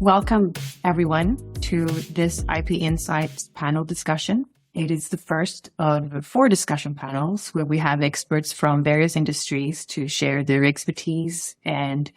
Welcome, everyone, to this IP Insights panel discussion. It is the first of 4 discussion panels where we have experts from various industries to share their expertise and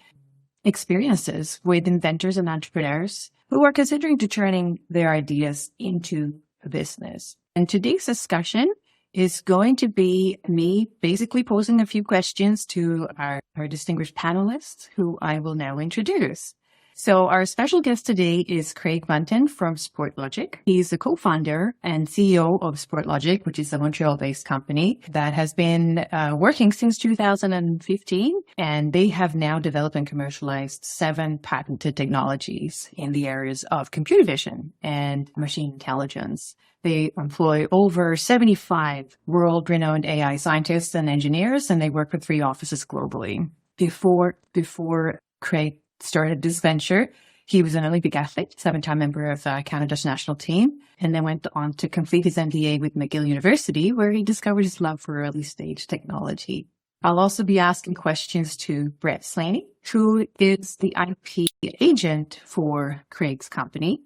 experiences with inventors and entrepreneurs who are considering to turning their ideas into a business. And today's discussion is going to be me basically posing a few questions to our distinguished panelists, who I will now introduce. So our special guest today is Craig Bunton from Sportlogic. He's the co-founder and CEO of Sportlogic, which is a Montreal-based company that has been working since 2015. And they have now developed and commercialized 7 patented technologies in the areas of computer vision and machine intelligence. They employ over 75 world-renowned AI scientists and engineers, and they work with 3 offices globally. Before Craig started this venture, he was an Olympic athlete, 7-time member of Canada's national team, and then went on to complete his MBA with McGill University, where he discovered his love for early stage technology. I'll also be asking questions to Brett Slaney, who is the IP agent for Craig's company.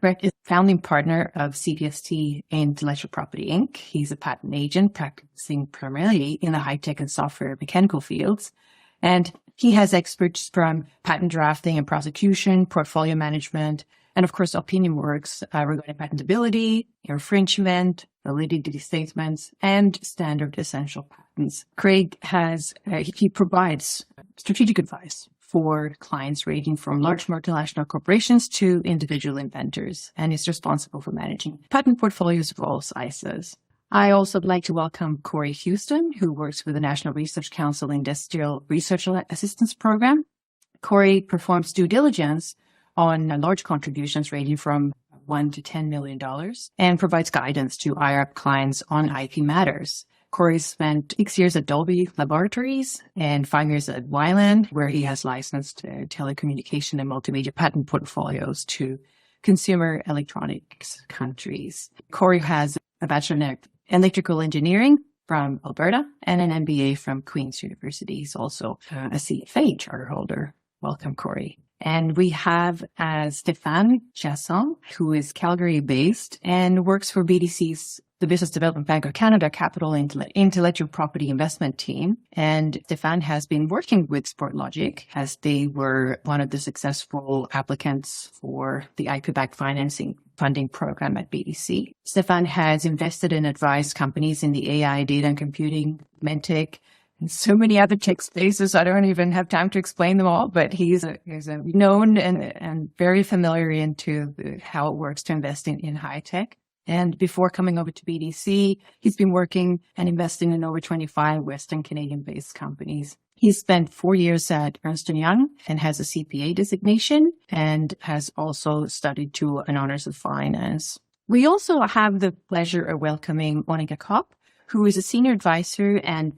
Brett is founding partner of CPST Intellectual Property Inc. He's a patent agent practicing primarily in the high-tech and software mechanical fields. And he has experts from patent drafting and prosecution, portfolio management, and of course, opinion works regarding patentability, infringement, validity statements, and standard essential patents. Craig he provides strategic advice for clients ranging from large multinational corporations to individual inventors, and is responsible for managing patent portfolios of all sizes. I also would like to welcome Corey Houston, who works with the National Research Council Industrial Research Assistance Program. Corey performs due diligence on large contributions ranging from $1 to $10 million and provides guidance to IRAP clients on IP matters. Corey spent 6 years at Dolby Laboratories and 5 years at Wyland, where he has licensed telecommunication and multimedia patent portfolios to consumer electronics countries. Corey has a Bachelor in Electrical Engineering from Alberta and an MBA from Queen's University. He's also a CFA charter holder. Welcome, Corey. And we have Stéphane Chasson, who is Calgary-based and works for BDC's, the Business Development Bank of Canada Capital Intellectual Property Investment Team. And Stéphane has been working with Sportlogic as they were one of the successful applicants for the IP-backed funding program at BDC. Stéphane has invested and advised companies in the AI, data and computing, MedTech, and so many other tech spaces. I don't even have time to explain them all, but he's a known and very familiar into how it works to invest in high tech. And before coming over to BDC, he's been working and investing in over 25 Western Canadian-based companies. He's spent 4 years at Ernst & Young and has a CPA designation and has also studied to an honors of finance. We also have the pleasure of welcoming Monica Kopp, who is a senior advisor and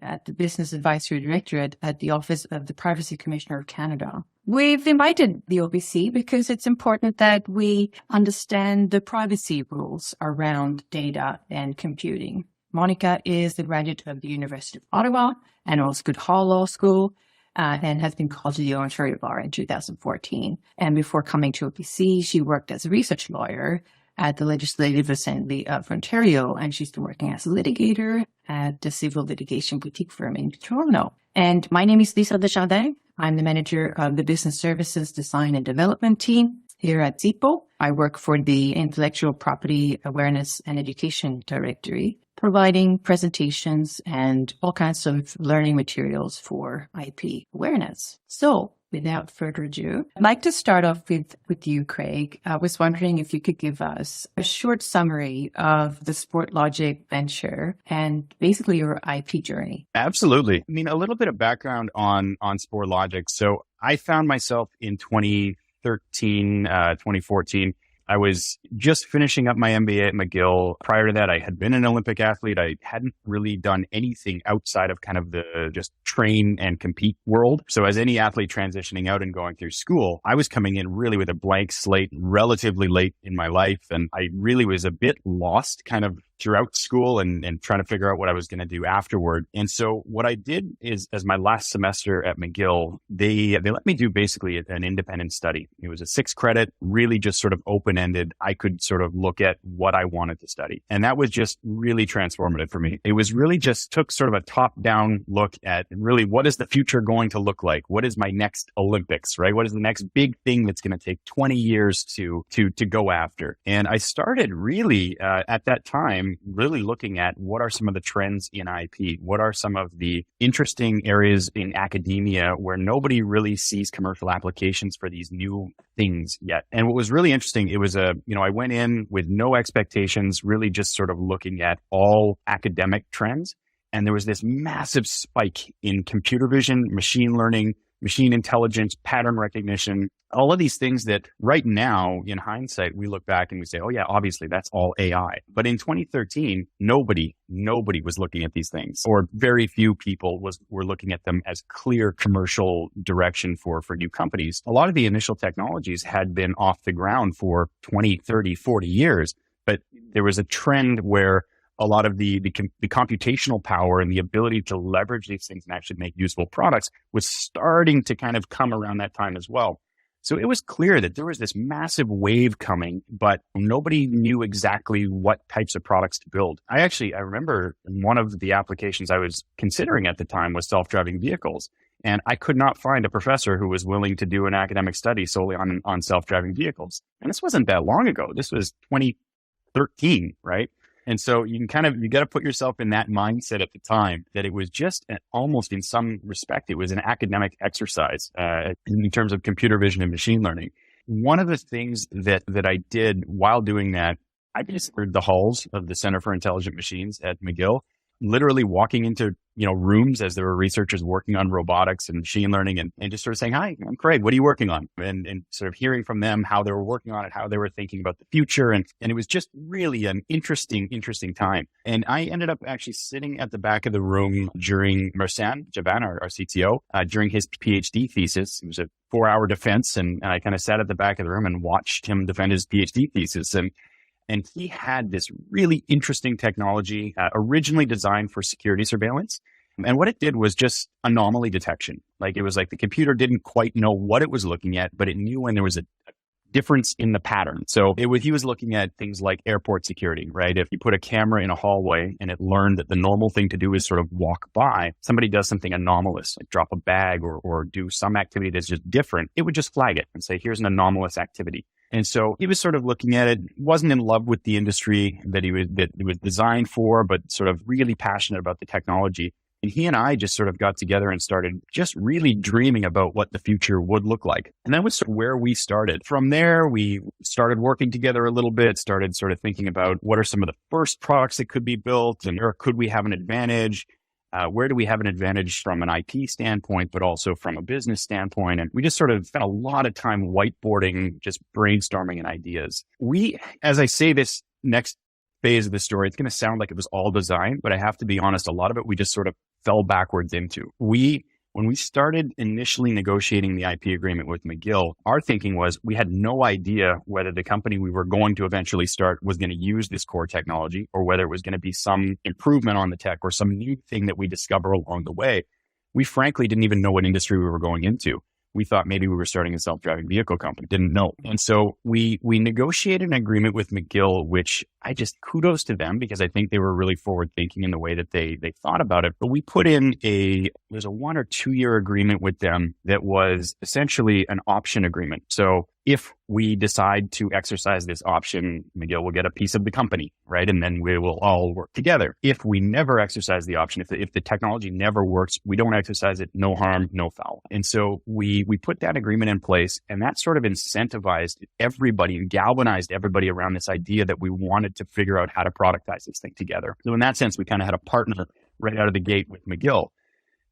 at the Business Advisory Directorate at the Office of the Privacy Commissioner of Canada. We've invited the OPC because it's important that we understand the privacy rules around data and computing. Monica is the graduate of the University of Ottawa and Osgoode Hall Law School, and has been called to the Ontario Bar in 2014. And before coming to OPC, she worked as a research lawyer at the Legislative Assembly of Ontario, and she's been working as a litigator at the civil litigation boutique firm in Toronto. And my name is Lisa Desjardins. I'm the manager of the Business Services Design and Development team here at ZIPO. I work for the Intellectual Property Awareness and Education Directory, providing presentations and all kinds of learning materials for IP awareness. So without further ado, I'd like to start off with you, Craig. I was wondering if you could give us a short summary of the Sportlogic venture and basically your IP journey. Absolutely. I mean, a little bit of background on Sportlogic. So I found myself in 2013, 2014. I was just finishing up my MBA at McGill. Prior to that, I had been an Olympic athlete. I hadn't really done anything outside of kind of the just train and compete world. So as any athlete transitioning out and going through school, I was coming in really with a blank slate relatively late in my life. And I really was a bit lost kind of throughout school and trying to figure out what I was going to do afterward. And so what I did is, as my last semester at McGill, they let me do basically an independent study. It was a 6 credit, really just sort of open-ended. I could sort of look at what I wanted to study. And that was just really transformative for me. It was really just took sort of a top-down look at really what is the future going to look like? What is my next Olympics, right? What is the next big thing that's going to take 20 years to go after? And I started really at that time, really looking at what are some of the trends in IP? What are some of the interesting areas in academia where nobody really sees commercial applications for these new things yet? And what was really interesting, it was I went in with no expectations, really just sort of looking at all academic trends. And there was this massive spike in computer vision, machine learning, machine intelligence, pattern recognition, all of these things that right now, in hindsight, we look back and we say, oh yeah, obviously that's all AI. But in 2013, nobody was looking at these things, or very few people were looking at them as clear commercial direction for new companies. A lot of the initial technologies had been off the ground for 20, 30, 40 years, but there was a trend where a lot of the computational power and the ability to leverage these things and actually make useful products was starting to kind of come around that time as well. So it was clear that there was this massive wave coming, but nobody knew exactly what types of products to build. I remember one of the applications I was considering at the time was self-driving vehicles. And I could not find a professor who was willing to do an academic study solely on self-driving vehicles. And this wasn't that long ago. This was 2013, right? And so you got to put yourself in that mindset at the time that it was just almost in some respect, it was an academic exercise in terms of computer vision and machine learning. One of the things that I did while doing that, I visited the halls of the Center for Intelligent Machines at McGill, literally walking into rooms as there were researchers working on robotics and machine learning and just sort of saying, hi, I'm Craig, what are you working on? And sort of hearing from them how they were working on it, how they were thinking about the future. And it was just really an interesting time. And I ended up actually sitting at the back of the room during Mersenne Jaban, our CTO, during his PhD thesis. It was a 4-hour defense. And I kind of sat at the back of the room and watched him defend his PhD thesis. And he had this really interesting technology originally designed for security surveillance. And what it did was just anomaly detection. Like it was like the computer didn't quite know what it was looking at, but it knew when there was a difference in the pattern. So he was looking at things like airport security, right? If you put a camera in a hallway and it learned that the normal thing to do is sort of walk by, somebody does something anomalous, like drop a bag or do some activity that's just different, it would just flag it and say, here's an anomalous activity. And so he was sort of looking at it, wasn't in love with the industry that it was designed for, but sort of really passionate about the technology. And he and I just sort of got together and started just really dreaming about what the future would look like. And that was sort of where we started. From there, we started working together a little bit, started sort of thinking about what are some of the first products that could be built and where could we have an advantage? Where do we have an advantage from an IP standpoint, but also from a business standpoint? And we just sort of spent a lot of time whiteboarding, just brainstorming and ideas. As I say this next phase of the story, it's going to sound like it was all design, but I have to be honest, a lot of it we just sort of fell backwards into. When we started initially negotiating the IP agreement with McGill, our thinking was we had no idea whether the company we were going to eventually start was going to use this core technology or whether it was going to be some improvement on the tech or some new thing that we discover along the way. We frankly didn't even know what industry we were going into. We thought maybe we were starting a self-driving vehicle company, didn't know. And so we negotiated an agreement with McGill, which I just kudos to them because I think they were really forward thinking in the way that they thought about it. But we put in there's a 1 or 2 year agreement with them that was essentially an option agreement. So if we decide to exercise this option, McGill will get a piece of the company, right? And then we will all work together. If we never exercise the option, if the technology never works, we don't exercise it, no harm, no foul. And so we put that agreement in place, and that sort of incentivized everybody and galvanized everybody around this idea that we wanted to figure out how to productize this thing together. So in that sense, we kind of had a partner right out of the gate with McGill.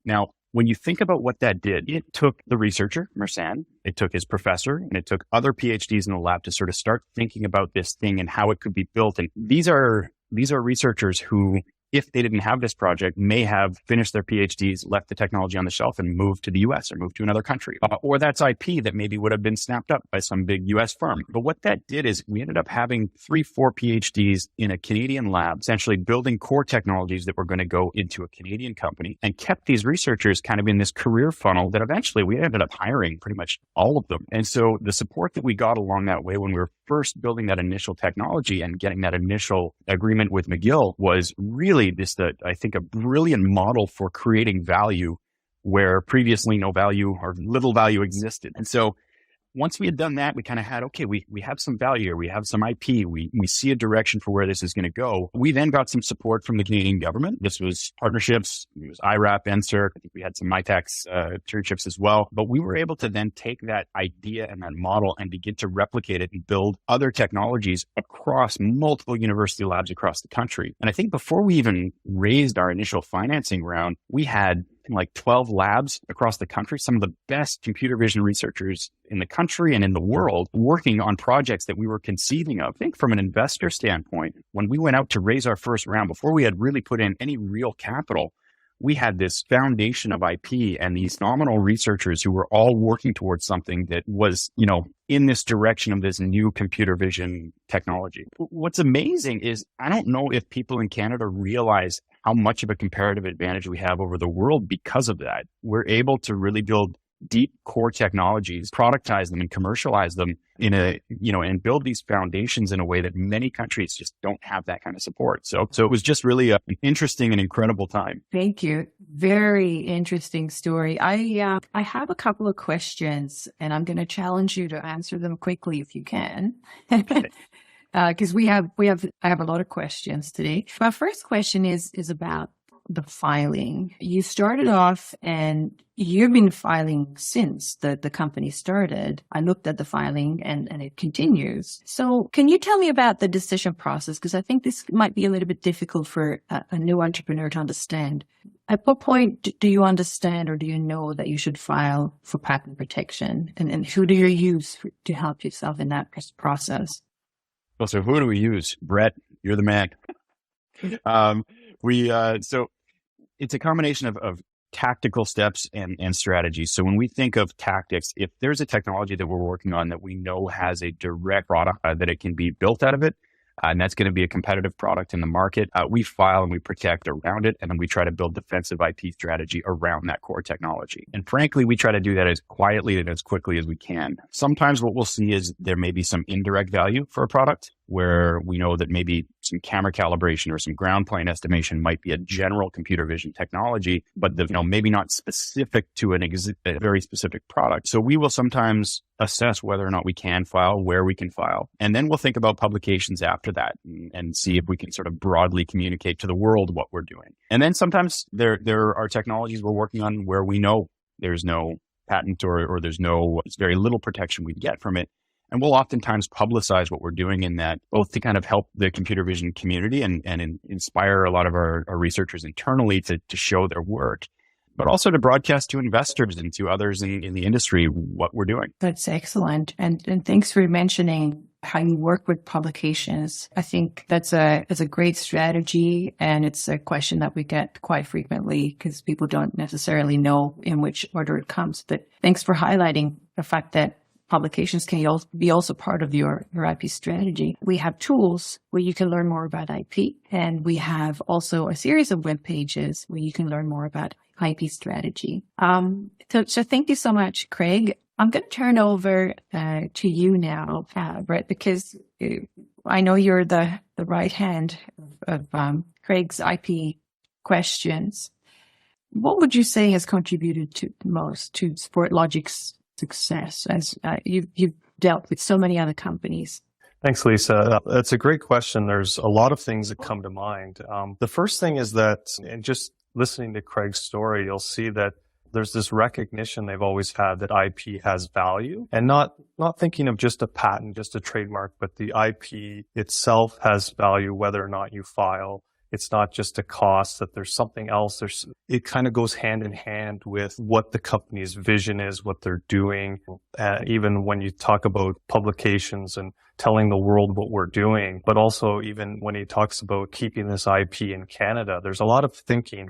Now, when you think about what that did, it took the researcher, Mersenne, it took his professor, and it took other PhDs in the lab to sort of start thinking about this thing and how it could be built. And these are researchers who, if they didn't have this project, may have finished their PhDs, left the technology on the shelf and moved to the US or moved to another country. Or that's IP that maybe would have been snapped up by some big US firm. But what that did is we ended up having 3-4 PhDs in a Canadian lab, essentially building core technologies that were going to go into a Canadian company, and kept these researchers kind of in this career funnel that eventually we ended up hiring pretty much all of them. And so the support that we got along that way when we were first building that initial technology and getting that initial agreement with McGill was really just, I think, a brilliant model for creating value where previously no value or little value existed. And so once we had done that, we kind of had, okay, we have some value here. We have some IP. We see a direction for where this is going to go. We then got some support from the Canadian government. This was partnerships. It was IRAP, NSERC. I think we had some MITAX internships as well. But we were able to then take that idea and that model and begin to replicate it and build other technologies across multiple university labs across the country. And I think before we even raised our initial financing round, we had like 12 labs across the country, some of the best computer vision researchers in the country and in the world working on projects that we were conceiving of. I think from an investor standpoint, when we went out to raise our first round, before we had really put in any real capital, we had this foundation of IP and these phenomenal researchers who were all working towards something that was, in this direction of this new computer vision technology. What's amazing is I don't know if people in Canada realize how much of a comparative advantage we have over the world because of that. We're able to really build deep core technologies, productize them and commercialize them and build these foundations in a way that many countries just don't have that kind of support. So it was just really an interesting and incredible time. Thank you. Very interesting story. I have a couple of questions and I'm going to challenge you to answer them quickly if you can. Because I have a lot of questions today. My first question is about the filing. You started off and you've been filing since the company started. I looked at the filing and it continues. So can you tell me about the decision process? Because I think this might be a little bit difficult for a new entrepreneur to understand. At what point do you understand or do you know that you should file for patent protection? And who do you use to help yourself in that process? Well, so who do we use? Brett, you're the man. So it's a combination of tactical steps and strategies. So when we think of tactics, if there's a technology that we're working on that we know has a direct product that it can be built out of it, and that's going to be a competitive product in the market, we file and we protect around it, and then we try to build defensive IP strategy around that core technology. And frankly, we try to do that as quietly and as quickly as we can. Sometimes what we'll see is there may be some indirect value for a product where we know that maybe some camera calibration or some ground plane estimation might be a general computer vision technology, but maybe not specific to a very specific product. So we will sometimes assess whether or not we can file, where we can file, and then we'll think about publications after that and see if we can sort of broadly communicate to the world what we're doing. And then sometimes there are technologies we're working on where we know there's no patent or there's very little protection we get from it. And we'll oftentimes publicize what we're doing in that, both to kind of help the computer vision community and inspire a lot of our researchers internally to show their work, but also to broadcast to investors and to others in the industry what we're doing. That's excellent. And thanks for mentioning how you work with publications. I think that's a great strategy. And it's a question that we get quite frequently because people don't necessarily know in which order it comes. But thanks for highlighting the fact that publications can be also part of your IP strategy. We have tools where you can learn more about IP, and we have also a series of web pages where you can learn more about IP strategy. So thank you so much, Craig. I'm going to turn over to you now, Brett, because I know you're the right hand of Craig's IP questions. What would you say has contributed to most to Sportlogic's success as you've dealt with so many other companies? Thanks, Lisa. That's a great question. There's a lot of things that come to mind. The first thing is that, and just listening to Craig's story, you'll see that there's this recognition they've always had that IP has value, and not thinking of just a patent, just a trademark, but the IP itself has value whether or not you file. It's not just a cost, that there's something else. It kind of goes hand in hand with what the company's vision is, what they're doing. Even when you talk about publications and telling the world what we're doing. But also, even when he talks about keeping this IP in Canada, there's a lot of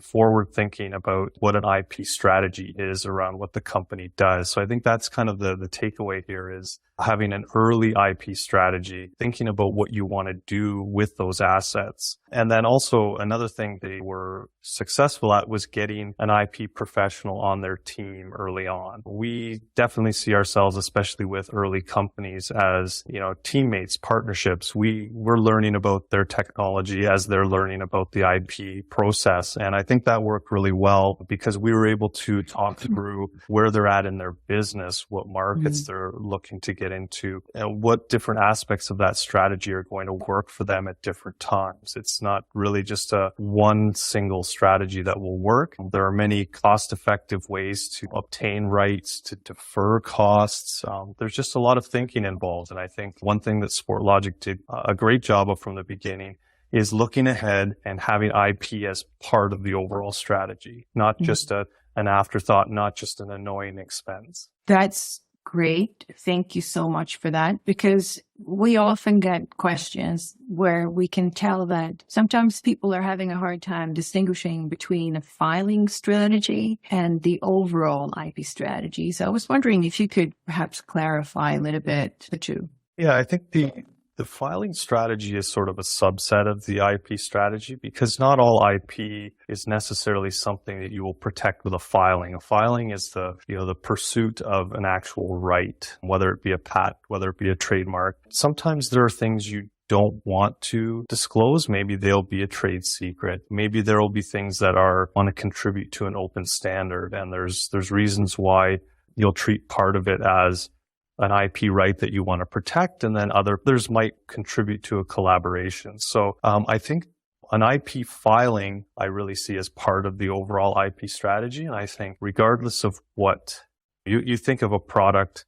forward thinking about what an IP strategy is around what the company does. So I think that's kind of the takeaway here is having an early IP strategy, thinking about what you want to do with those assets. And then also another thing they were successful at was getting an IP professional on their team early on. We definitely see ourselves, especially with early companies, as, teammates, partnerships. We're learning about their technology as they're learning about the IP process. And I think that worked really well because we were able to talk through where they're at in their business, what markets they're looking to get into, and what different aspects of that strategy are going to work for them at different times. It's not really just a one single strategy that will work. There are many cost-effective ways to obtain rights, to defer costs. There's just a lot of thinking involved. And I think one thing that SportLogic did a great job of from the beginning is looking ahead and having IP as part of the overall strategy, not just an afterthought, not just an annoying expense. That's great. Thank you so much for that, because we often get questions where we can tell that sometimes people are having a hard time distinguishing between a filing strategy and the overall IP strategy. So I was wondering if you could perhaps clarify a little bit the two. Yeah, I think the filing strategy is sort of a subset of the IP strategy because not all IP is necessarily something that you will protect with a filing. A filing is the pursuit of an actual right, whether it be a patent, whether it be a trademark. Sometimes there are things you don't want to disclose. Maybe they'll be a trade secret. Maybe there will be things that want to contribute to an open standard. And there's reasons why you'll treat part of it as an IP right that you want to protect, and then others might contribute to a collaboration. So I think an IP filing I really see as part of the overall IP strategy. And I think regardless of what you think of a product,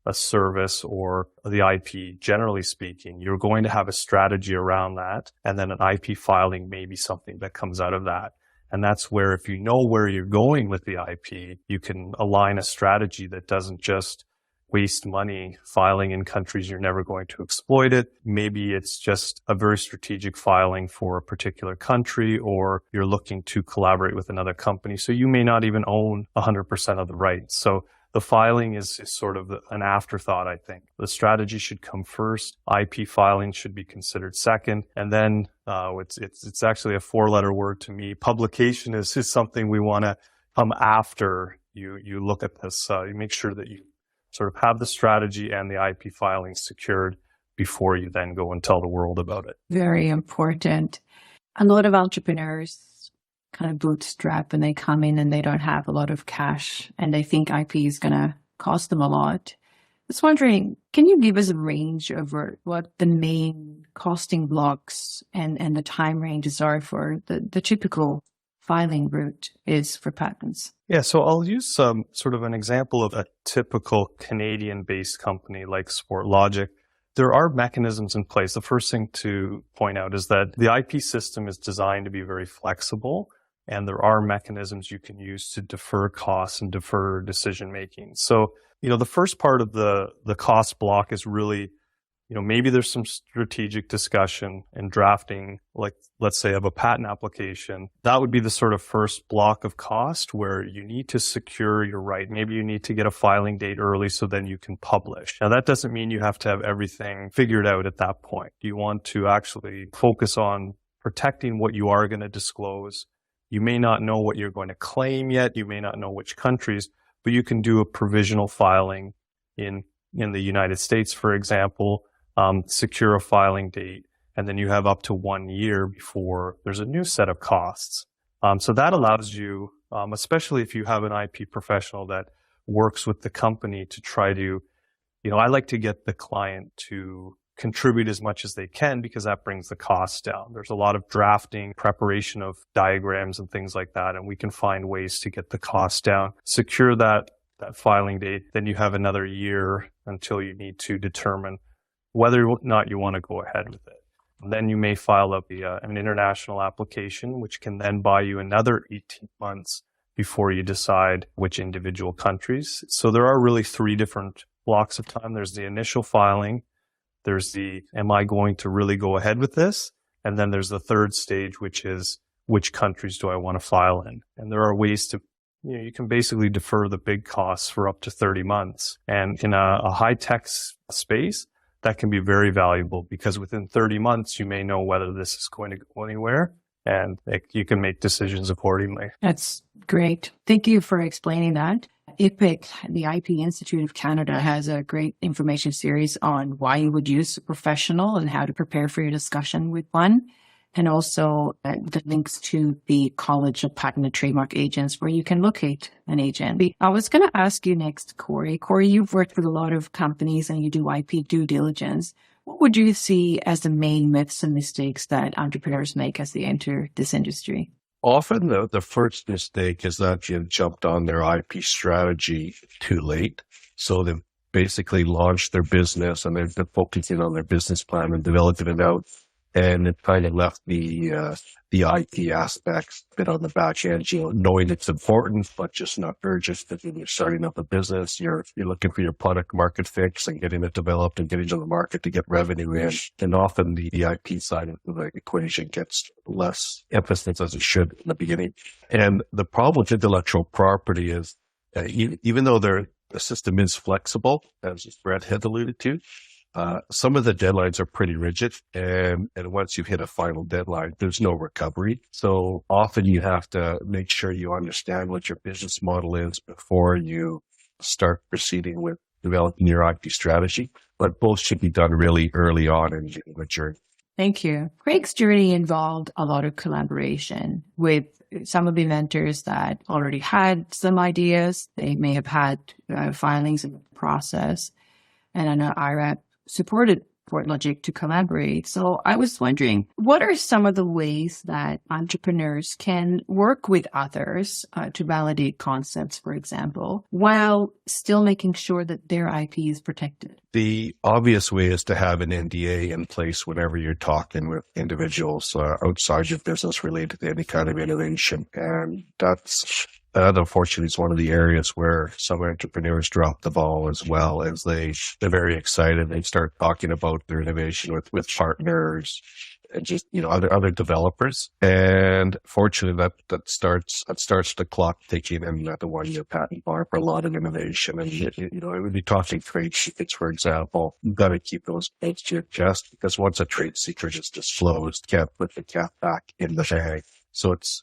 a service, or the IP, generally speaking, you're going to have a strategy around that. And then an IP filing may be something that comes out of that. And that's where if you know where you're going with the IP, you can align a strategy that doesn't just waste money filing in countries you're never going to exploit it. Maybe it's just a very strategic filing for a particular country, or you're looking to collaborate with another company. So you may not even own 100% of the rights. So the filing is sort of an afterthought, I think. The strategy should come first. IP filing should be considered second. And then it's actually a four-letter word to me. Publication is something we want to come after you look at this. You make sure that you sort of have the strategy and the IP filing secured before you then go and tell the world about it. Very important. A lot of entrepreneurs kind of bootstrap and they come in and they don't have a lot of cash and they think IP is going to cost them a lot. I was wondering, can you give us a range of what the main costing blocks and the time ranges are for the typical filing route is for patents? Yeah, so I'll use sort of an example of a typical Canadian-based company like SportLogic. There are mechanisms in place. The first thing to point out is that the IP system is designed to be very flexible, and there are mechanisms you can use to defer costs and defer decision-making. So, the first part of the cost block is really, maybe there's some strategic discussion and drafting, like let's say of a patent application. That would be the sort of first block of cost where you need to secure your right. Maybe you need to get a filing date early so then you can publish. Now that doesn't mean you have to have everything figured out at that point. You want to actually focus on protecting what you are going to disclose. You may not know what you're going to claim yet. You may not know which countries, but you can do a provisional filing in the United States, for example, secure a filing date, and then you have up to 1 year before there's a new set of costs. So that allows you, especially if you have an IP professional that works with the company to try to, I like to get the client to contribute as much as they can because that brings the costs down. There's a lot of drafting, preparation of diagrams and things like that, and we can find ways to get the costs down. Secure that filing date, then you have another year until you need to determine whether or not you want to go ahead with it. And then you may file an international application, which can then buy you another 18 months before you decide which individual countries. So there are really three different blocks of time. There's the initial filing, There's the, am I going to really go ahead with this? And then there's the third stage, which is, which countries do I want to file in? And there are ways to, you can basically defer the big costs for up to 30 months. And in a high-tech space, that can be very valuable because within 30 months, you may know whether this is going to go anywhere, and you can make decisions accordingly. That's great. Thank you for explaining that. IPIC, the IP Institute of Canada, has a great information series on why you would use a professional and how to prepare for your discussion with one. And also the links to the College of Patent and Trademark Agents where you can locate an agent. I was going to ask you next, Corey. Corey, you've worked with a lot of companies and you do IP due diligence. What would you see as the main myths and mistakes that entrepreneurs make as they enter this industry? Often the first mistake is that you've jumped on their IP strategy too late. So they've basically launched their business and they've been focusing on their business plan and developing it out. And it kind of left the IP aspects a bit on the back end, knowing it's important, but just not urgent. Because when you're starting up a business, you're looking for your product market fix and getting it developed and getting to the market to get revenue in. And often the IP side of the equation gets less emphasis as it should in the beginning. And the problem with intellectual property is even though the system is flexible, as Brett had alluded to, some of the deadlines are pretty rigid, and once you've hit a final deadline, there's no recovery. So often you have to make sure you understand what your business model is before you start proceeding with developing your IP strategy. But both should be done really early on in the journey. Thank you. Craig's journey involved a lot of collaboration with some of the inventors that already had some ideas. They may have had filings in the process. And I know IRAP supported FortLogic to collaborate. So I was wondering, what are some of the ways that entrepreneurs can work with others to validate concepts, for example, while still making sure that their IP is protected? The obvious way is to have an NDA in place whenever you're talking with individuals outside your business related to any kind of innovation. And that unfortunately is one of the areas where some entrepreneurs drop the ball as well, as they're very excited. They start talking about their innovation with partners and just, other developers. And fortunately that starts the clock ticking and at the 1-year patent bar for a lot of innovation. And, I would be talking trade secrets, for example. You've got to keep those close to your chest because once a trade secret is disclosed, you can't put the cat back in the bag. So it's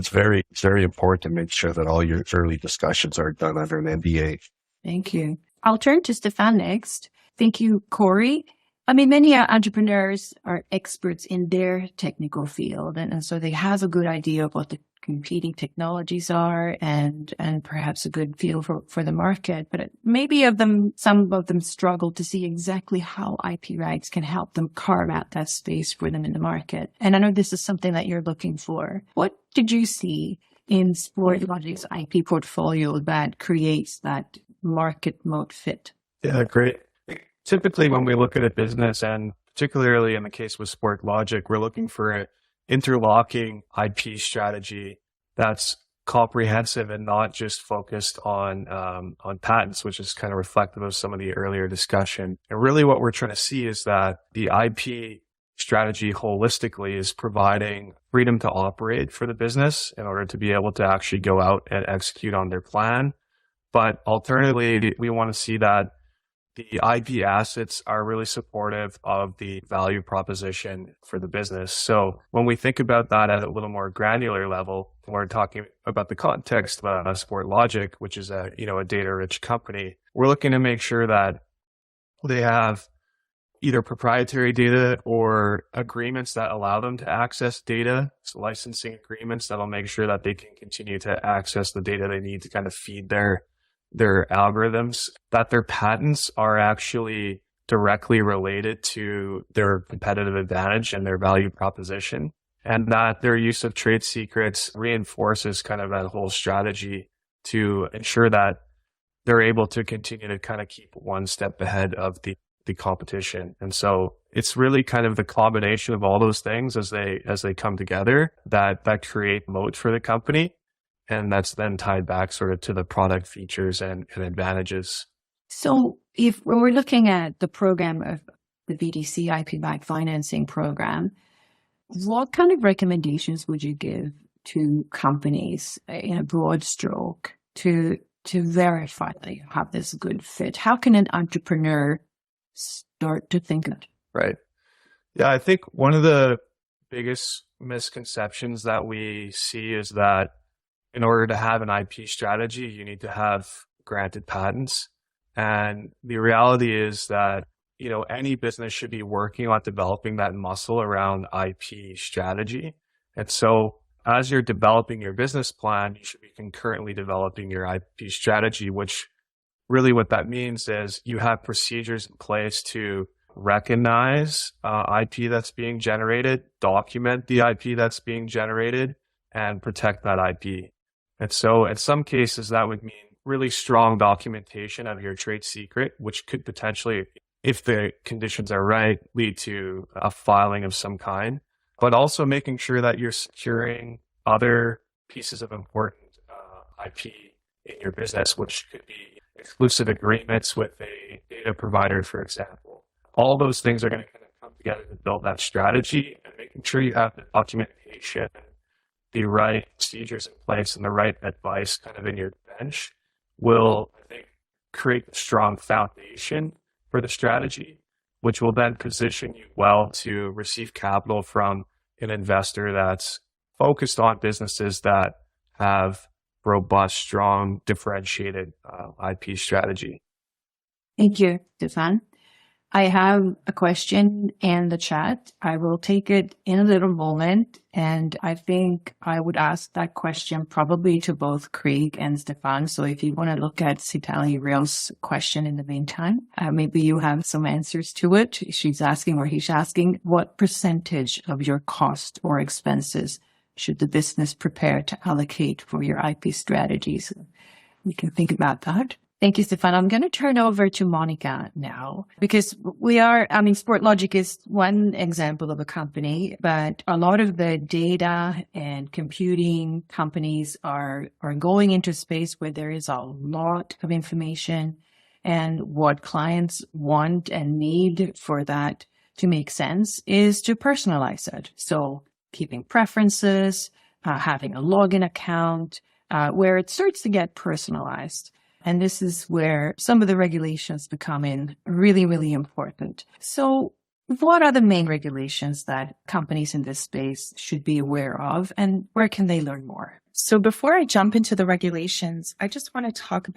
very important to make sure that all your early discussions are done under an NDA. Thank you. I'll turn to Stefan next. Thank you, Corey. I mean, many entrepreneurs are experts in their technical field, and so they have a good idea of what the competing technologies are and perhaps a good feel for the market. But maybe some of them struggle to see exactly how IP rights can help them carve out that space for them in the market. And I know this is something that you're looking for. What did you see in SportLogic's IP portfolio that creates that market moat fit? Yeah, great. Typically, when we look at a business, and particularly in the case with SportLogic, we're looking for an interlocking IP strategy that's comprehensive and not just focused on patents, which is kind of reflective of some of the earlier discussion. And really what we're trying to see is that the IP strategy holistically is providing freedom to operate for the business in order to be able to actually go out and execute on their plan. But alternatively, we want to see that the IP assets are really supportive of the value proposition for the business. So when we think about that at a little more granular level, we're talking about the context of SportLogic, which is a data-rich company. We're looking to make sure that they have either proprietary data or agreements that allow them to access data, so licensing agreements that'll make sure that they can continue to access the data they need to kind of feed their algorithms, that their patents are actually directly related to their competitive advantage and their value proposition, and that their use of trade secrets reinforces kind of that whole strategy to ensure that they're able to continue to kind of keep one step ahead of the competition. And so it's really kind of the combination of all those things as they come together that create moat for the company. And that's then tied back sort of to the product features and advantages. So when we're looking at the program of the BDC IP-backed financing program. What kind of recommendations would you give to companies in a broad stroke to verify that you have this good fit? How can an entrepreneur start to think of it? Right. Yeah, I think one of the biggest misconceptions that we see is that in order to have an IP strategy, you need to have granted patents. And the reality is that, any business should be working on developing that muscle around IP strategy. And so as you're developing your business plan, you should be concurrently developing your IP strategy, which really what that means is you have procedures in place to recognize IP that's being generated, document the IP that's being generated, and protect that IP. And so in some cases, that would mean really strong documentation of your trade secret, which could potentially, if the conditions are right, lead to a filing of some kind, but also making sure that you're securing other pieces of important IP in your business, which could be exclusive agreements with a data provider, for example. All those things are going to kind of come together to build that strategy, and making sure you have the documentation, the right procedures in place, and the right advice kind of in your bench will, I think, create a strong foundation for the strategy, which will then position you well to receive capital from an investor that's focused on businesses that have robust, strong, differentiated IP strategy. Thank you, Stefan. I have a question in the chat. I will take it in a little moment, and I think I would ask that question probably to both Craig and Stefan. So if you want to look at Citali Real's question in the meantime, maybe you have some answers to it. She's asking, or he's asking, what percentage of your cost or expenses should the business prepare to allocate for your IP strategies? We can think about that. Thank you, Stefan. I'm going to turn over to Monica now, because Sportlogiq is one example of a company, but a lot of the data and computing companies are going into space where there is a lot of information, and what clients want and need for that to make sense is to personalize it. So keeping preferences, having a login account, where it starts to get personalized. And this is where some of the regulations become really, really important. So what are the main regulations that companies in this space should be aware of, and where can they learn more? So before I jump into the regulations, I just want to talk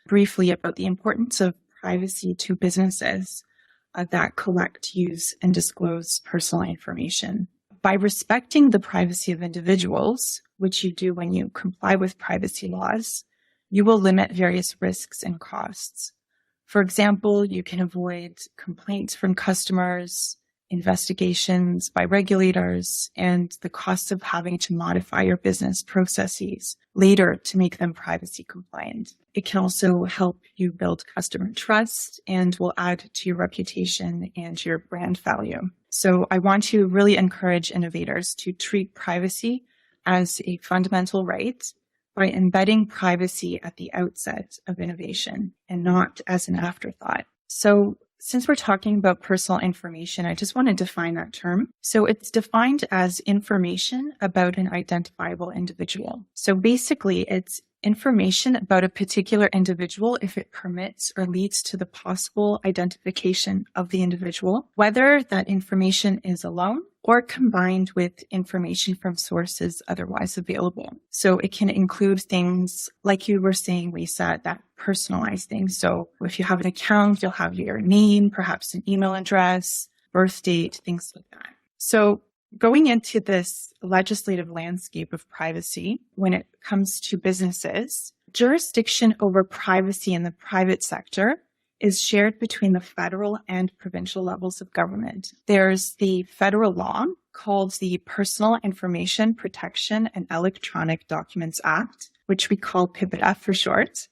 briefly about the importance of privacy to businesses that collect, use, and disclose personal information. By respecting the privacy of individuals, which you do when you comply with privacy laws, you will limit various risks and costs. For example, you can avoid complaints from customers, investigations by regulators, and the cost of having to modify your business processes later to make them privacy compliant. It can also help you build customer trust and will add to your reputation and your brand value. So I want to really encourage innovators to treat privacy as a fundamental right by embedding privacy at the outset of innovation and not as an afterthought. So since we're talking about personal information, I just want to define that term. So it's defined as information about an identifiable individual. So basically, it's information about a particular individual if it permits or leads to the possible identification of the individual, whether that information is alone or combined with information from sources otherwise available. So it can include things like you were saying, Lisa, that personalized things. So if you have an account, you'll have your name, perhaps an email address, birth date, things like that. So going into this legislative landscape of privacy, when it comes to businesses, jurisdiction over privacy in the private sector is shared between the federal and provincial levels of government. There's the federal law called the Personal Information Protection and Electronic Documents Act, which we call PIPEDA for short.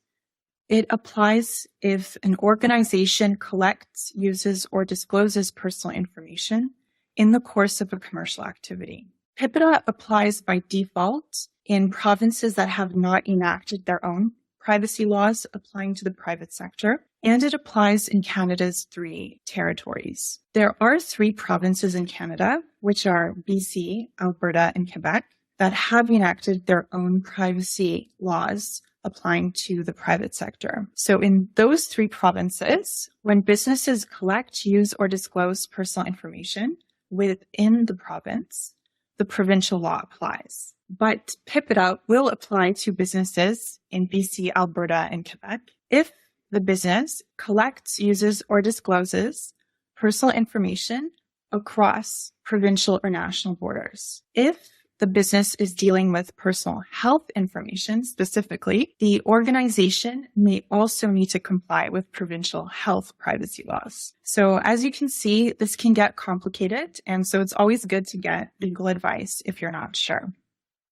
It applies if an organization collects, uses, or discloses personal information in the course of a commercial activity. PIPEDA applies by default in provinces that have not enacted their own privacy laws applying to the private sector, and it applies in Canada's 3 territories. There are 3 provinces in Canada, which are BC, Alberta, and Quebec, that have enacted their own privacy laws applying to the private sector. So in those 3 provinces, when businesses collect, use, or disclose personal information within the province, the provincial law applies. But PIPEDA will apply to businesses in BC, Alberta, and Quebec if the business collects, uses, or discloses personal information across provincial or national borders. If the business is dealing with personal health information specifically, the organization may also need to comply with provincial health privacy laws. So as you can see, this can get complicated. And so it's always good to get legal advice if you're not sure.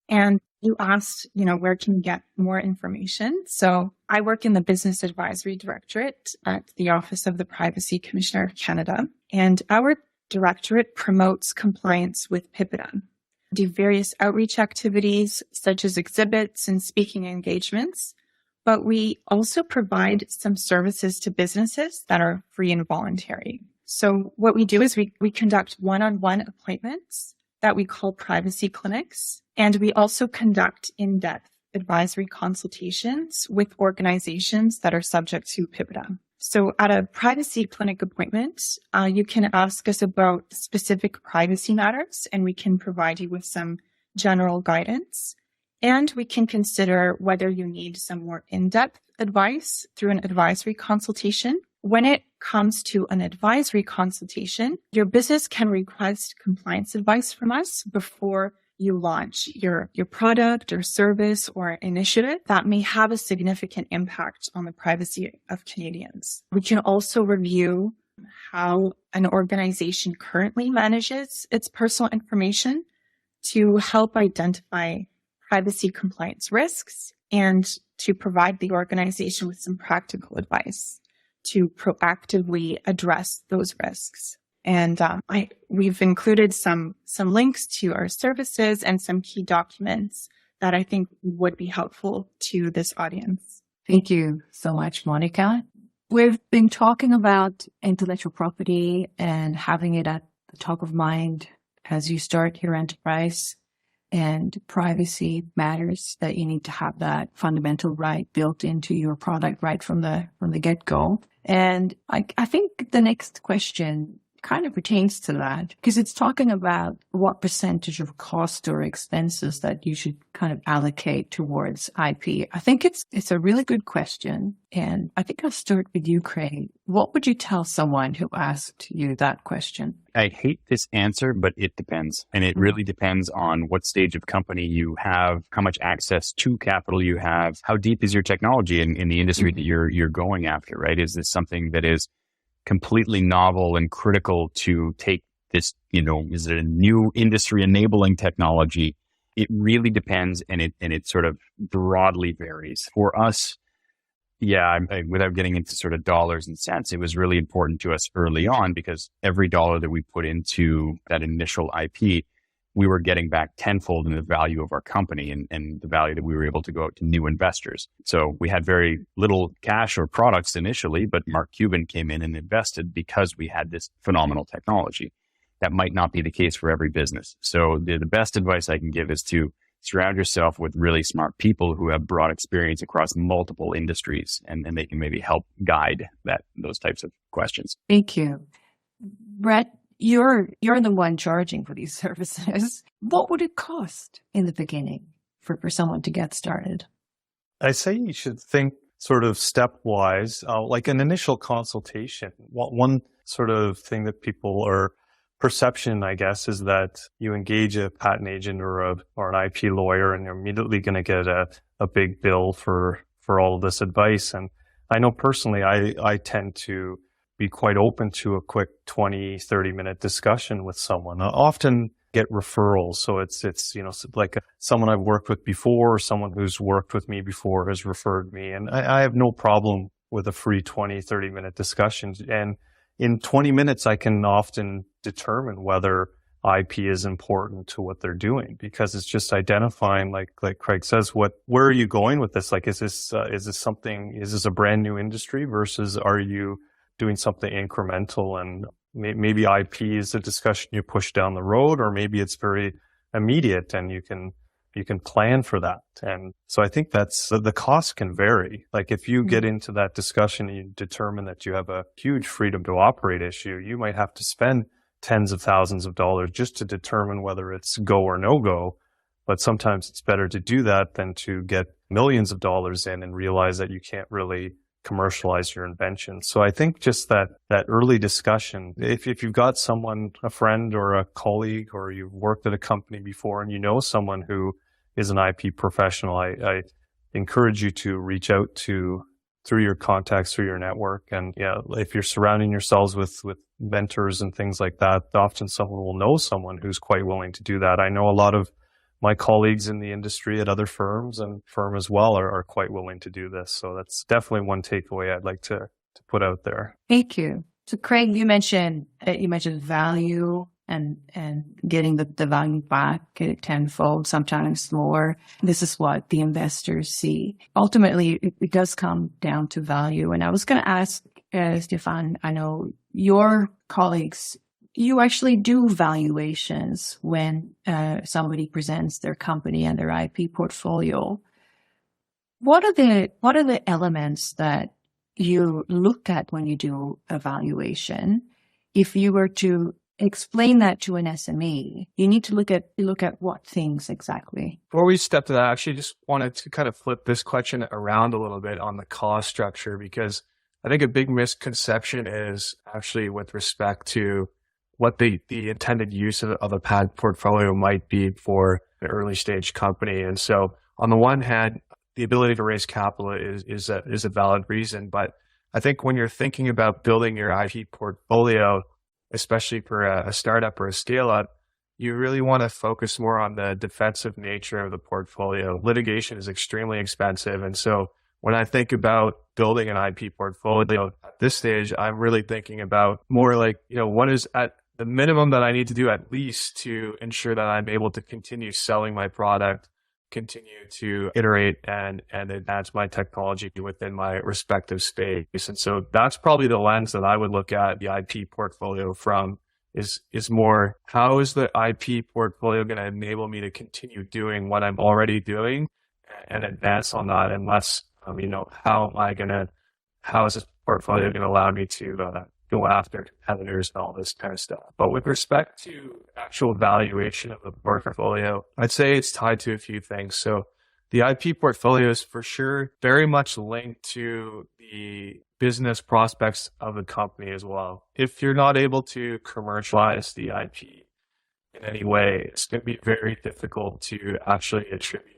And you asked, where can you get more information? So I work in the Business Advisory Directorate at the Office of the Privacy Commissioner of Canada. And our directorate promotes compliance with PIPEDA. Do various outreach activities such as exhibits and speaking engagements, but we also provide some services to businesses that are free and voluntary. So what we do is we conduct one-on-one appointments that we call privacy clinics, and we also conduct in-depth advisory consultations with organizations that are subject to PIPEDA. So at a privacy clinic appointment, you can ask us about specific privacy matters, and we can provide you with some general guidance. And we can consider whether you need some more in-depth advice through an advisory consultation. When it comes to an advisory consultation, your business can request compliance advice from us before you launch your product or service or initiative that may have a significant impact on the privacy of Canadians. We can also review how an organization currently manages its personal information to help identify privacy compliance risks and to provide the organization with some practical advice to proactively address those risks. And we've included some links to our services and some key documents that I think would be helpful to this audience. Thank you so much, Monica. We've been talking about intellectual property and having it at the top of mind as you start your enterprise, and privacy matters, that you need to have that fundamental right built into your product right from the get-go. And I think the next question kind of pertains to that, because it's talking about what percentage of cost or expenses that you should kind of allocate towards IP. I think it's a really good question. And I think I'll start with you, Craig. What would you tell someone who asked you that question? I hate this answer, but it depends. And it really depends on what stage of company you have, how much access to capital you have, how deep is your technology in the industry that you're going after, right? Is this something that is completely novel and critical to take this, is it a new industry enabling technology? It really depends, and it sort of broadly varies. For us, without getting into sort of dollars and cents, it was really important to us early on because every dollar that we put into that initial IP, we were getting back tenfold in the value of our company and the value that we were able to go out to new investors. So we had very little cash or products initially, but Mark Cuban came in and invested because we had this phenomenal technology. That might not be the case for every business. So the best advice I can give is to surround yourself with really smart people who have broad experience across multiple industries, and they can maybe help guide those types of questions. Thank you. Brett, you're the one charging for these services. What would it cost in the beginning for someone to get started? I say you should think sort of stepwise, like an initial consultation. One sort of thing that people are perception, I guess, is that you engage a patent agent or an IP lawyer and you're immediately going to get a big bill for all of this advice. And I know personally, I tend to be quite open to a quick 20, 30-minute discussion with someone. I often get referrals. So it's like someone I've worked with before, or someone who's worked with me before has referred me. And I have no problem with a free 20, 30-minute discussion. And in 20 minutes, I can often determine whether IP is important to what they're doing, because it's just identifying, like Craig says, where are you going with this? Like, is this a brand new industry versus are you doing something incremental? And maybe IP is a discussion you push down the road, or maybe it's very immediate and you can plan for that. And so I think the cost can vary. Like if you get into that discussion and you determine that you have a huge freedom to operate issue, you might have to spend tens of thousands of dollars just to determine whether it's go or no go. But sometimes it's better to do that than to get millions of dollars in and realize that you can't really commercialize your invention. So I think just that early discussion, if you've got someone, a friend or a colleague, or you've worked at a company before and you know someone who is an IP professional, I encourage you to reach out through your contacts, through your network. And yeah, if you're surrounding yourselves with mentors and things like that, often someone will know someone who's quite willing to do that. I know a lot of my colleagues in the industry at other firms and firm as well are quite willing to do this. So that's definitely one takeaway I'd like to put out there. Thank you. So Craig, you mentioned value and getting the value back tenfold, sometimes more. This is what the investors see. Ultimately, it does come down to value. And I was going to ask, Stefan, I know your colleagues, you actually do valuations when somebody presents their company and their IP portfolio. What are the elements that you look at when you do a valuation? If you were to explain that to an SME, you need to look at what things exactly? Before we step to that, I actually just wanted to kind of flip this question around a little bit on the cost structure, because I think a big misconception is actually with respect to what the intended use of a patent portfolio might be for an early stage company. And so on the one hand, the ability to raise capital is a valid reason. But I think when you're thinking about building your IP portfolio, especially for a startup or a scale up, you really want to focus more on the defensive nature of the portfolio. Litigation is extremely expensive. And so when I think about building an IP portfolio at this stage, I'm really thinking about more like, what is at the minimum that I need to do at least to ensure that I'm able to continue selling my product, continue to iterate and advance my technology within my respective space. And so that's probably the lens that I would look at the IP portfolio from, is more, how is the IP portfolio going to enable me to continue doing what I'm already doing and advance on that, and less, how is this portfolio going to allow me to go after competitors and all this kind of stuff. But with respect to actual valuation of the portfolio, I'd say it's tied to a few things. So the IP portfolio is for sure very much linked to the business prospects of the company as well. If you're not able to commercialize the IP in any way, it's going to be very difficult to actually attribute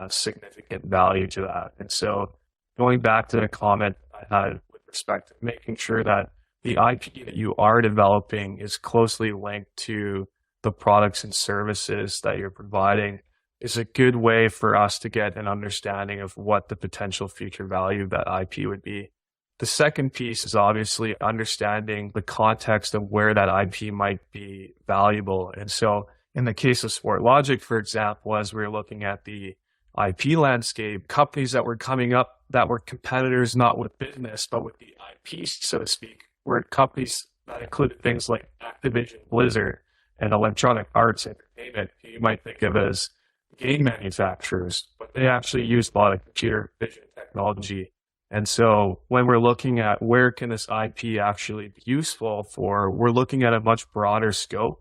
significant value to that. And so going back to the comment I had with respect to making sure that the IP that you are developing is closely linked to the products and services that you're providing is a good way for us to get an understanding of what the potential future value of that IP would be. The second piece is obviously understanding the context of where that IP might be valuable. And so in the case of Sportlogiq, for example, as we were looking at the IP landscape, companies that were coming up that were competitors not with business, but with the IP, so to speak, were companies that included things like Activision, Blizzard, and Electronic Arts Entertainment, who you might think of as game manufacturers, but they actually use a lot of computer vision technology. And so when we're looking at where can this IP actually be useful for, we're looking at a much broader scope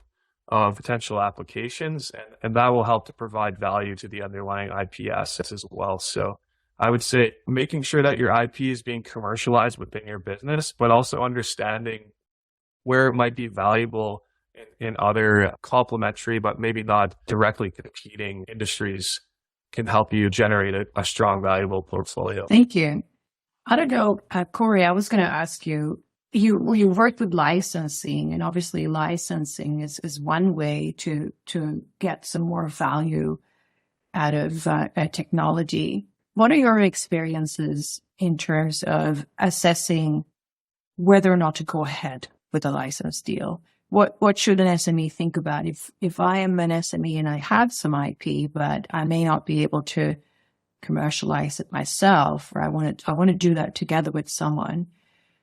of potential applications, and that will help to provide value to the underlying IP assets as well. So I would say making sure that your IP is being commercialized within your business, but also understanding where it might be valuable in other complementary, but maybe not directly competing industries can help you generate a strong, valuable portfolio. Thank you. I don't know, Corey, I was going to ask you, you worked with licensing, and obviously licensing is one way to get some more value out of technology. What are your experiences in terms of assessing whether or not to go ahead with a license deal? what should an SME think about? If I am an SME and I have some IP, but I may not be able to commercialize it myself, or I want to do that together with someone,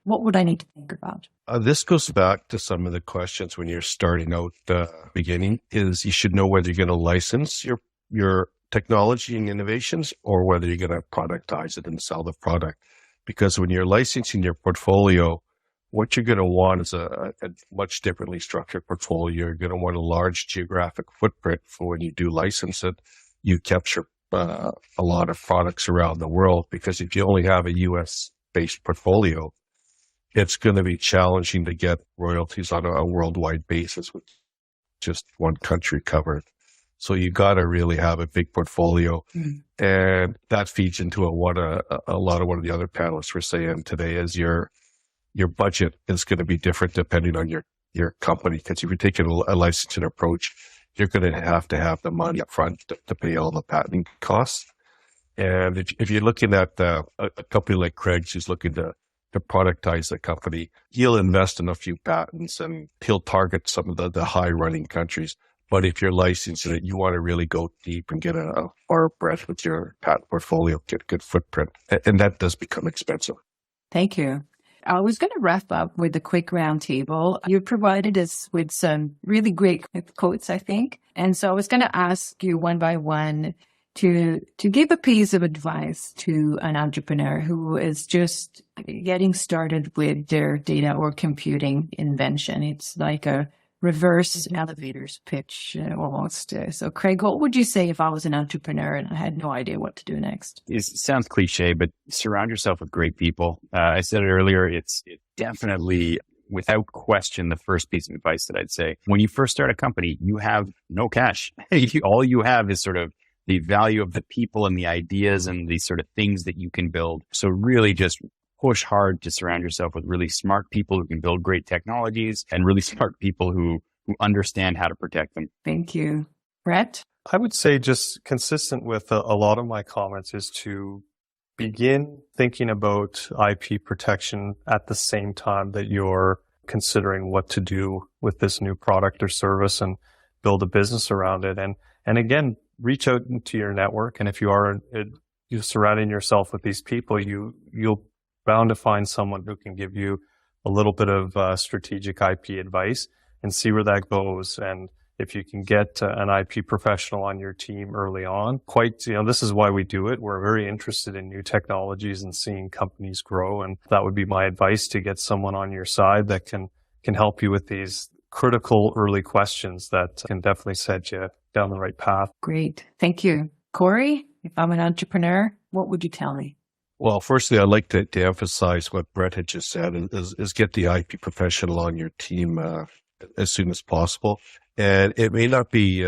what would I need to think about? This goes back to some of the questions when you're starting out beginning is you should know whether you're going to license your technology and innovations or whether you're going to productize it and sell the product. Because when you're licensing your portfolio, what you're going to want is a much differently structured portfolio. You're going to want a large geographic footprint for when you do license it. You capture a lot of products around the world, because if you only have a US-based portfolio, it's going to be challenging to get royalties on a worldwide basis with just one country covered. So you got to really have a big portfolio. And that feeds into what a lot of what the other panelists were saying today is your budget is going to be different depending on your company. Because if you're taking a licensing approach, you're going to have the money up front to pay all the patent costs. And if you're looking at a company like Craig's who's looking to productize the company, he'll invest in a few patents and he'll target some of the high running countries. But if you're licensing it, you want to really go deep and get a far breadth with your patent portfolio, get a good footprint. And that does become expensive. Thank you. I was going to wrap up with a quick roundtable. You provided us with some really great quotes, I think. And so I was going to ask you one by one to give a piece of advice to an entrepreneur who is just getting started with their data or computing invention. It's like a reverse elevator's pitch almost. So Craig, what would you say if I was an entrepreneur and I had no idea what to do next? It sounds cliche, but surround yourself with great people. I said it earlier, it's definitely, without question, the first piece of advice that I'd say. When you first start a company, you have no cash. All you have is sort of the value of the people and the ideas and the sort of things that you can build. So really just push hard to surround yourself with really smart people who can build great technologies and really smart people who understand how to protect them. Thank you. Brett? I would say, just consistent with a lot of my comments, is to begin thinking about IP protection at the same time that you're considering what to do with this new product or service and build a business around it. And again, reach out into your network. And if you're surrounding yourself with these people, you'll bound to find someone who can give you a little bit of strategic IP advice and see where that goes. And if you can get an IP professional on your team early on, this is why we do it. We're very interested in new technologies and seeing companies grow. And that would be my advice, to get someone on your side that can help you with these critical early questions that can definitely set you down the right path. Great. Thank you. Corey, if I'm an entrepreneur, what would you tell me? Well, firstly, I'd like to emphasize what Brett had just said is get the IP professional on your team as soon as possible. And it may not be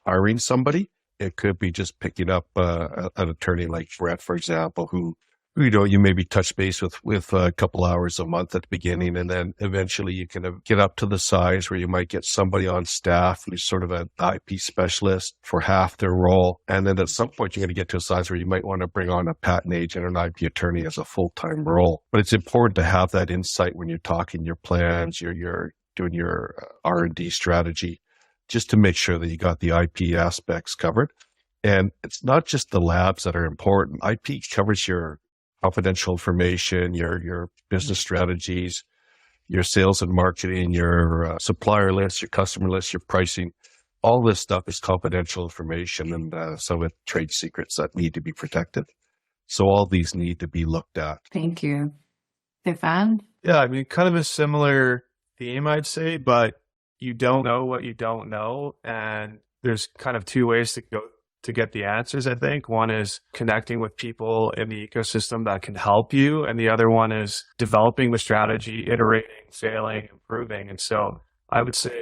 hiring somebody. It could be just picking up an attorney like Brett, for example, who you maybe touch base with a couple hours a month at the beginning, and then eventually you can get up to the size where you might get somebody on staff who's sort of an IP specialist for half their role. And then at some point you're going to get to a size where you might want to bring on a patent agent or an IP attorney as a full-time role. But it's important to have that insight when you're talking your plans, you're doing your R&D strategy, just to make sure that you got the IP aspects covered. And it's not just the labs that are important. IP covers your confidential information, your business strategies, your sales and marketing, your supplier list, your customer list, your pricing. All this stuff is confidential information, and some of it trade secrets that need to be protected. So all these need to be looked at. Thank you. Stefan? Yeah, I mean, kind of a similar theme, I'd say, but you don't know what you don't know. And there's kind of two ways to go to get the answers, I think. One is connecting with people in the ecosystem that can help you. And the other one is developing the strategy, iterating, failing, improving. And so I would say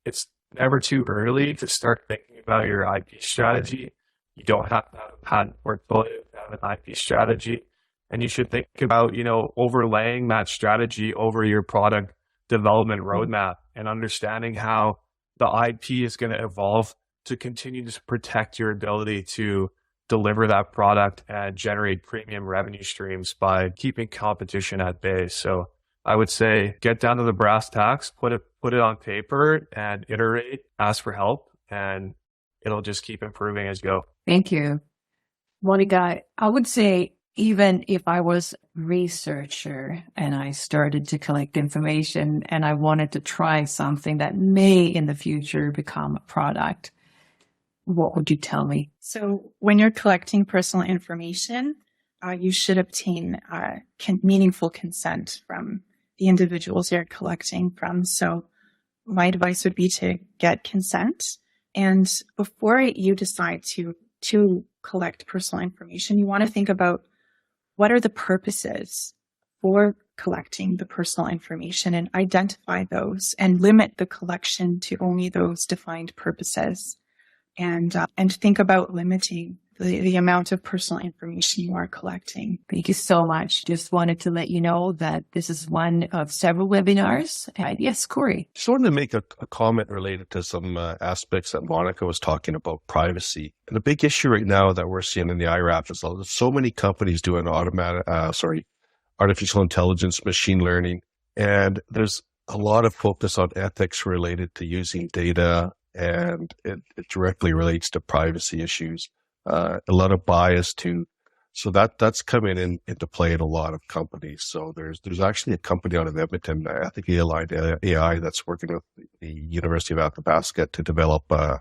it's never too early to start thinking about your IP strategy. You don't have to have a patent portfolio to have an IP strategy. And you should think about, overlaying that strategy over your product development roadmap and understanding how the IP is going to evolve to continue to protect your ability to deliver that product and generate premium revenue streams by keeping competition at bay. So I would say get down to the brass tacks, put it on paper and iterate, ask for help, and it'll just keep improving as you go. Thank you. Monica, I would say even if I was a researcher and I started to collect information and I wanted to try something that may in the future become a product, what would you tell me? So when you're collecting personal information, you should obtain meaningful consent from the individuals you're collecting from. So my advice would be to get consent. And before you decide to collect personal information, you want to think about what are the purposes for collecting the personal information and identify those and limit the collection to only those defined purposes. And think about limiting the amount of personal information you are collecting. Thank you so much. Just wanted to let you know that this is one of several webinars. Yes, Corey. Just wanted to make a comment related to some aspects that Monica was talking about, privacy. And the big issue right now that we're seeing in the IRAP is there's so many companies doing artificial intelligence, machine learning, and there's a lot of focus on ethics related to using data, and it directly relates to privacy issues. A lot of bias too. So that's coming into play in a lot of companies. So there's actually a company out of Edmonton, I think Aligned AI, that's working with the University of Athabasca to develop a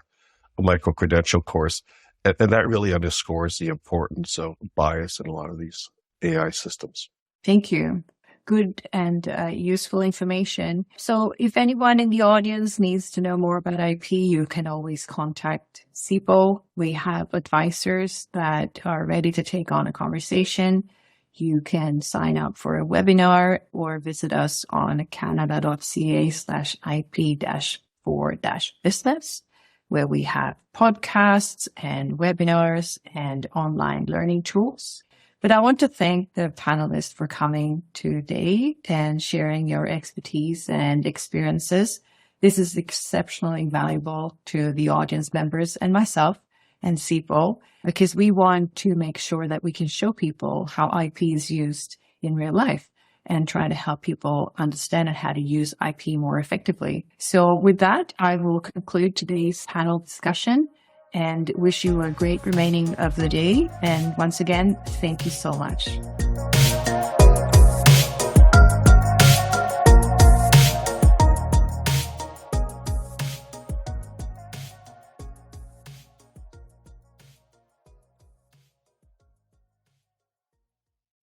micro-credential course. And that really underscores the importance of bias in a lot of these AI systems. Thank you. Good and useful information. So if anyone in the audience needs to know more about IP, you can always contact CIPO. We have advisors that are ready to take on a conversation. You can sign up for a webinar or visit us on canada.ca/IP-4-business, where we have podcasts and webinars and online learning tools. But I want to thank the panelists for coming today and sharing your expertise and experiences. This is exceptionally valuable to the audience members and myself and CIPO, because we want to make sure that we can show people how IP is used in real life and try to help people understand how to use IP more effectively. So with that, I will conclude today's panel discussion and wish you a great remaining of the day. And once again, thank you so much.